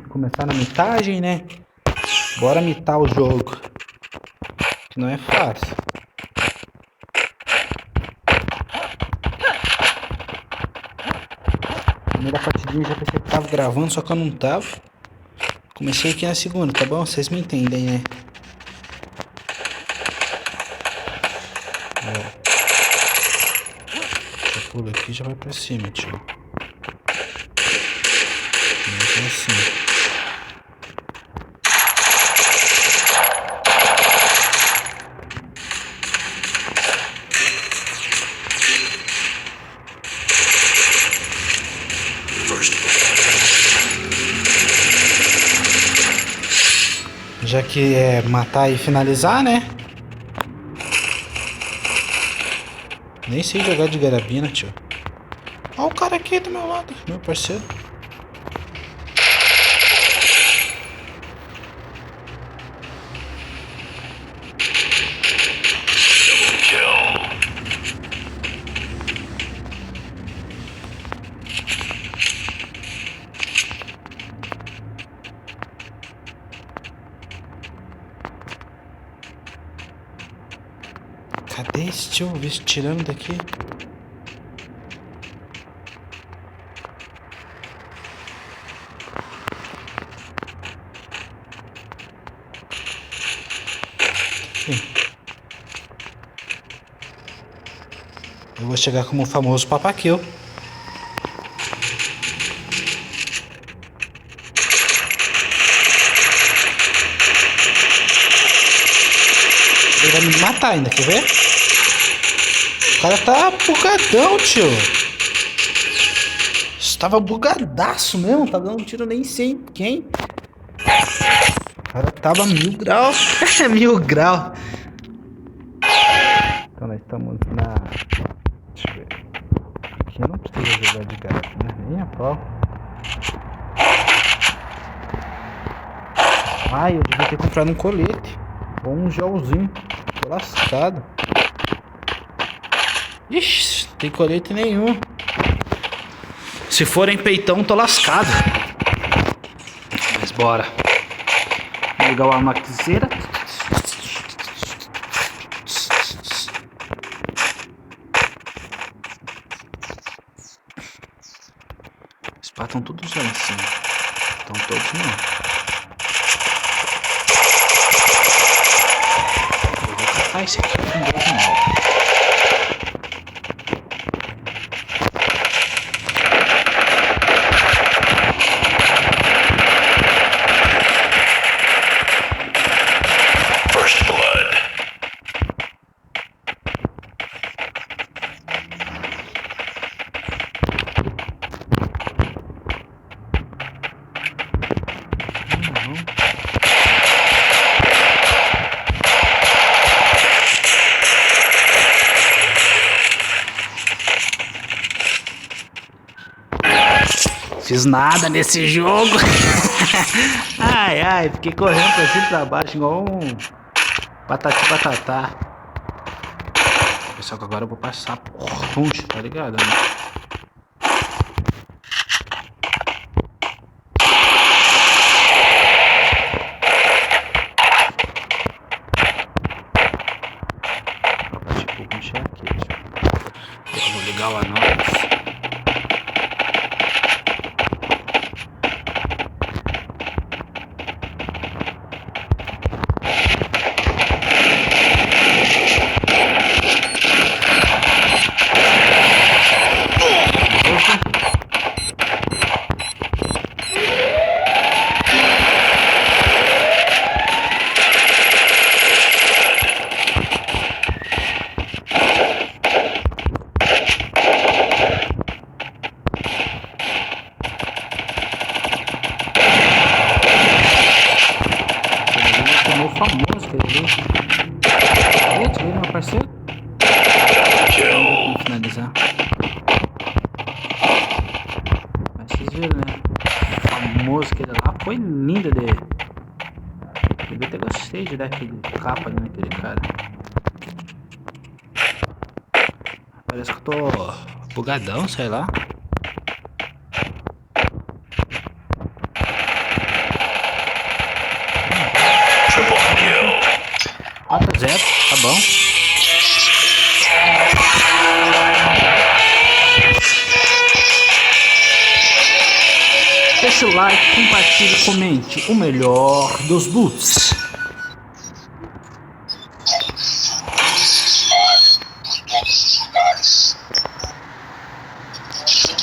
Começar na mitagem, né? Bora mitar o jogo. Que não é fácil. Primeira partidinha já pensei que tava gravando, só que eu não tava. Comecei aqui na segunda, tá bom? Vocês me entendem, né? Ó. Já pula aqui e já vai pra cima, tio. É assim. Já que é matar e finalizar, né? Nem sei jogar de garabina, tio. Ó o cara aqui do meu lado, meu parceiro. Cadê esse tio? Vê se tirando daqui. Eu vou chegar como o famoso papaqueu. Ele vai me matar ainda, quer ver? O cara tá bugadão, tio. Estava bugadaço mesmo, tá dando tiro nem sei em quem. O cara tava 1000 graus. 1000 graus. Então nós estamos na... Deixa eu ver. Aqui eu não preciso jogar de gato, né? Nem a pau. Ai, eu devia ter comprado um colete. Ou um gelzinho. Tô lascado. Ixi, não tem colete nenhum. Se forem peitão, tô lascado. Mas bora. Vou ligar o amaxeira. Os pá estão todos lá em cima. Estão todos não. Eu vou catar esse aqui com Deus mal. Fiz nada nesse jogo. Ai, ai, fiquei correndo pra cima e pra baixo igual um patati patatá. Só que agora eu vou passar por longe, tá ligado? Né? Vou partir por mexer aqui. Eu vou ligar o anúncio. Famoso aquele ali. Eita, ele, meu parceiro. Vamos finalizar. Mas vocês viram, né? Famoso aquele lá. Foi lindo dele. Eu até gostei de dar aquele capa naquele cara. Parece que eu tô bugadão, sei lá. 4-0, tá bom. Deixa o like, compartilhe, comente. O melhor dos boots.